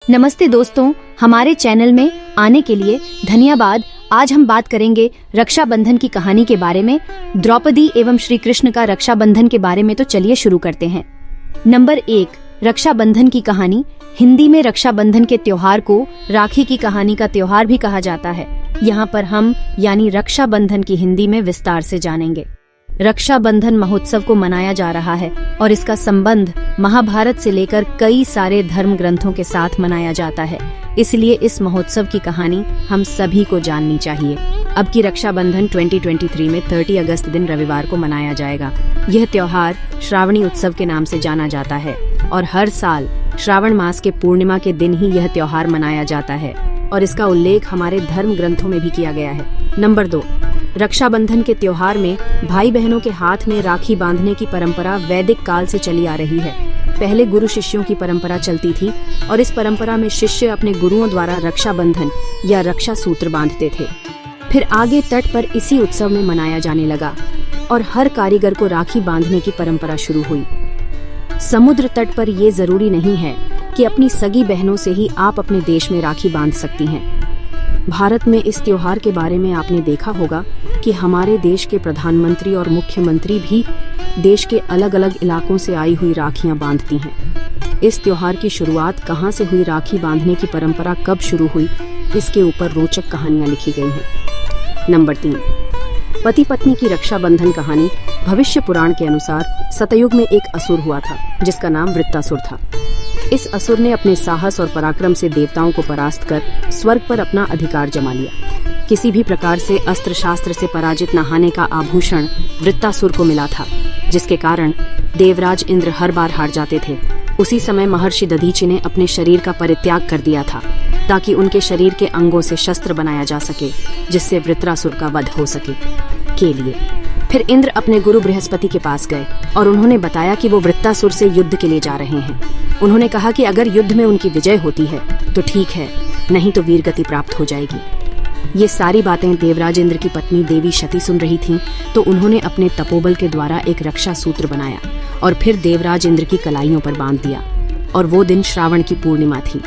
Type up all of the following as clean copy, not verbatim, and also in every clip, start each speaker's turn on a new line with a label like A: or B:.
A: नमस्ते दोस्तों, हमारे चैनल में आने के लिए धन्यवाद। आज हम बात करेंगे रक्षाबंधन की कहानी के बारे में, द्रौपदी एवं श्री कृष्ण का रक्षाबंधन के बारे में। तो चलिए शुरू करते हैं। नंबर 1, रक्षाबंधन की कहानी। हिंदी में रक्षाबंधन के त्योहार को राखी की कहानी का त्योहार भी कहा जाता है। यहाँ पर हम यानी रक्षाबंधन की हिंदी में विस्तार से जानेंगे। रक्षाबंधन महोत्सव को मनाया जा रहा है और इसका संबंध महाभारत से लेकर कई सारे धर्म ग्रंथों के साथ मनाया जाता है। इसलिए इस महोत्सव की कहानी हम सभी को जाननी चाहिए। अब की रक्षाबंधन 2023 में 30 अगस्त दिन रविवार को मनाया जाएगा। यह त्योहार श्रावणी उत्सव के नाम से जाना जाता है और हर साल श्रावण मास के पूर्णिमा के दिन ही यह त्योहार मनाया जाता है और इसका उल्लेख हमारे धर्म ग्रंथों में भी किया गया है। नंबर 2, रक्षाबंधन के त्योहार में भाई बहनों के हाथ में राखी बांधने की परंपरा वैदिक काल से चली आ रही है। पहले गुरु शिष्यों की परंपरा चलती थी और इस परंपरा में शिष्य अपने गुरुओं द्वारा रक्षाबंधन या रक्षा सूत्र बांधते थे। फिर आगे तट पर इसी उत्सव में मनाया जाने लगा और हर कारीगर को राखी बांधने की परंपरा शुरू हुई। समुद्र तट पर ये जरूरी नहीं है कि अपनी सगी बहनों से ही आप अपने देश में राखी बांध सकती हैं। भारत में इस त्योहार के बारे में आपने देखा होगा कि हमारे देश के प्रधानमंत्री और मुख्यमंत्री भी देश के अलग अलग इलाकों से आई हुई राखियां बांधती हैं। इस त्योहार की शुरुआत कहां से हुई, राखी बांधने की परंपरा कब शुरू हुई, इसके ऊपर रोचक कहानियां लिखी गई हैं। नंबर 3, पति पत्नी की रक्षाबंधन कहानी। भविष्य पुराण के अनुसार सतयुग में एक असुर हुआ था जिसका नाम वृत्तासुर था। इस असुर ने अपने साहस और पराक्रम से देवताओं को परास्त कर स्वर्ग पर अपना अधिकार जमा लिया। किसी भी प्रकार से अस्त्र शास्त्र से पराजित न होने का आभूषण वृत्तासुर को मिला था, जिसके कारण देवराज इंद्र हर बार हार जाते थे। उसी समय महर्षि दधीचि ने अपने शरीर का परित्याग कर दिया था ताकि उनके शरीर के अंगों से शस्त्र बनाया जा सके जिससे वृत्रासुर का वध हो सके के लिए। फिर इंद्र अपने गुरु बृहस्पति के पास गए और उन्होंने बताया कि वो वृत्तासुर से युद्ध के लिए जा रहे हैं। उन्होंने कहा कि अगर युद्ध में उनकी विजय होती है तो ठीक है, नहीं तो वीरगति प्राप्त हो जाएगी। ये सारी बातें देवराज इंद्र की पत्नी देवी शती सुन रही थीं, तो उन्होंने अपने तपोबल के द्वारा एक रक्षा सूत्र बनाया और फिर देवराज इंद्र की कलाइयों पर बांध दिया। और वो दिन श्रावण की पूर्णिमा थी।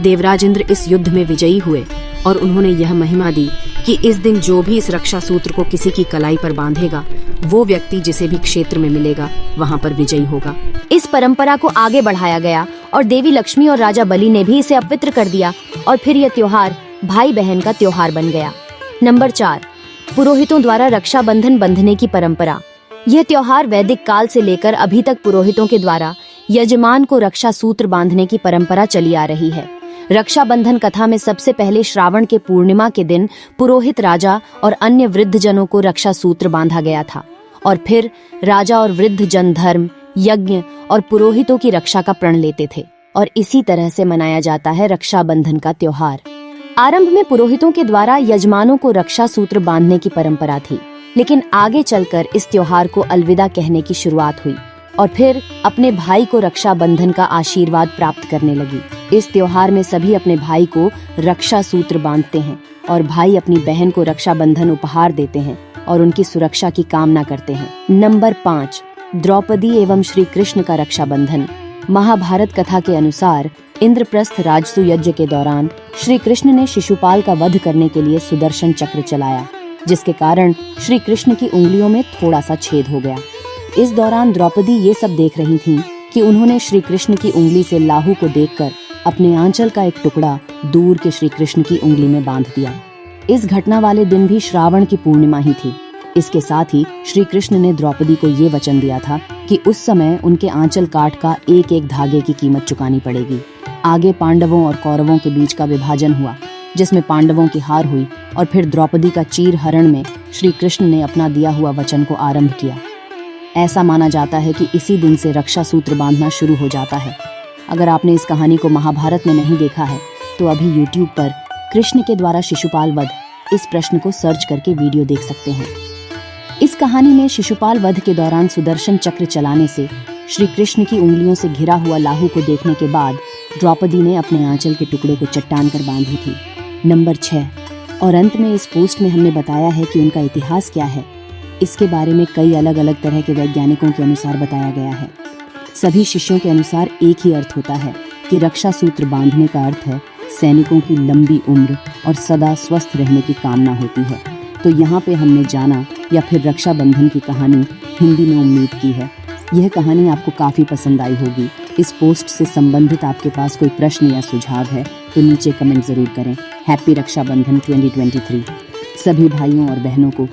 A: देवराज इंद्र इस युद्ध में विजयी हुए और उन्होंने यह महिमा दी कि इस दिन जो भी इस रक्षा सूत्र को किसी की कलाई पर बांधेगा, वो व्यक्ति जिसे भी क्षेत्र में मिलेगा वहाँ पर विजयी होगा। इस परंपरा को आगे बढ़ाया गया और देवी लक्ष्मी और राजा बलि ने भी इसे अपवित्र कर दिया और फिर यह त्योहार भाई बहन का त्योहार बन गया। नंबर 4, पुरोहितों द्वारा रक्षाबंधन बंधने की परंपरा। यह त्योहार वैदिक काल से लेकर अभी तक पुरोहितों के द्वारा यजमान को रक्षा सूत्र बांधने की परंपरा चली आ रही है। रक्षाबंधन कथा में सबसे पहले श्रावण के पूर्णिमा के दिन पुरोहित राजा और अन्य वृद्ध जनों को रक्षा सूत्र बांधा गया था और फिर राजा और वृद्ध जन धर्म, यज्ञ और पुरोहितों की रक्षा का प्रण लेते थे और इसी तरह से मनाया जाता है रक्षाबंधन का त्योहार। आरंभ में पुरोहितों के द्वारा यजमानों को रक्षा सूत्र बांधने की परंपरा थी, लेकिन आगे चलकर इस त्योहार को अलविदा कहने की शुरुआत हुई और फिर अपने भाई को रक्षाबंधन का आशीर्वाद प्राप्त करने लगी। इस त्योहार में सभी अपने भाई को रक्षा सूत्र बांधते हैं और भाई अपनी बहन को रक्षाबंधन उपहार देते हैं और उनकी सुरक्षा की कामना करते हैं। नंबर 5, द्रौपदी एवं श्री कृष्ण का रक्षाबंधन। महाभारत कथा के अनुसार इंद्रप्रस्थ राजसू यज्ञ के दौरान श्री कृष्ण ने शिशुपाल का वध करने के लिए सुदर्शन चक्र चलाया, जिसके कारण श्री कृष्ण की उंगलियों में थोड़ा सा छेद हो गया। इस दौरान द्रौपदी ये सब देख रही थीं कि उन्होंने श्री कृष्ण की उंगली से लाहू को देखकर अपने आंचल का एक टुकड़ा दूर के श्री कृष्ण की उंगली में बांध दिया। इस घटना वाले दिन भी श्रावण की पूर्णिमा ही थी। इसके साथ ही श्री कृष्ण ने द्रौपदी को ये वचन दिया था कि उस समय उनके आंचल काट का एक एक धागे की कीमत चुकानी पड़ेगी। आगे पांडवों और कौरवों के बीच का विभाजन हुआ, जिसमें पांडवों की हार हुई और फिर द्रौपदी का चीर हरण में श्री कृष्ण ने अपना दिया हुआ वचन को आरंभ किया। ऐसा माना जाता है कि इसी दिन से रक्षा सूत्र बांधना शुरू हो जाता है। अगर आपने इस कहानी को महाभारत में नहीं देखा है तो अभी YouTube पर कृष्ण के द्वारा शिशुपाल वध इस प्रश्न को सर्च करके वीडियो देख सकते हैं। इस कहानी में शिशुपाल वध के दौरान सुदर्शन चक्र चलाने से श्री कृष्ण की उंगलियों से घिरा हुआ लाहू को देखने के बाद द्रौपदी ने अपने आंचल के टुकड़े को चट्टान कर बांधी थी। नंबर 6, और अंत में इस पोस्ट में हमने बताया है कि उनका इतिहास क्या है। इसके बारे में कई अलग अलग तरह के वैज्ञानिकों के अनुसार बताया गया है। सभी शिष्यों के अनुसार एक ही अर्थ होता है
B: कि रक्षा सूत्र बांधने का अर्थ है सैनिकों की लंबी उम्र और सदा स्वस्थ रहने की कामना होती है। तो यहाँ पे हमने जाना या फिर रक्षाबंधन की कहानी हिंदी में उम्मीद की है यह कहानी आपको काफ़ी पसंद आई होगी। इस पोस्ट से संबंधित आपके पास कोई प्रश्न या सुझाव है तो नीचे कमेंट ज़रूर करें। हैप्पी रक्षाबंधन 2023। सभी भाइयों और बहनों को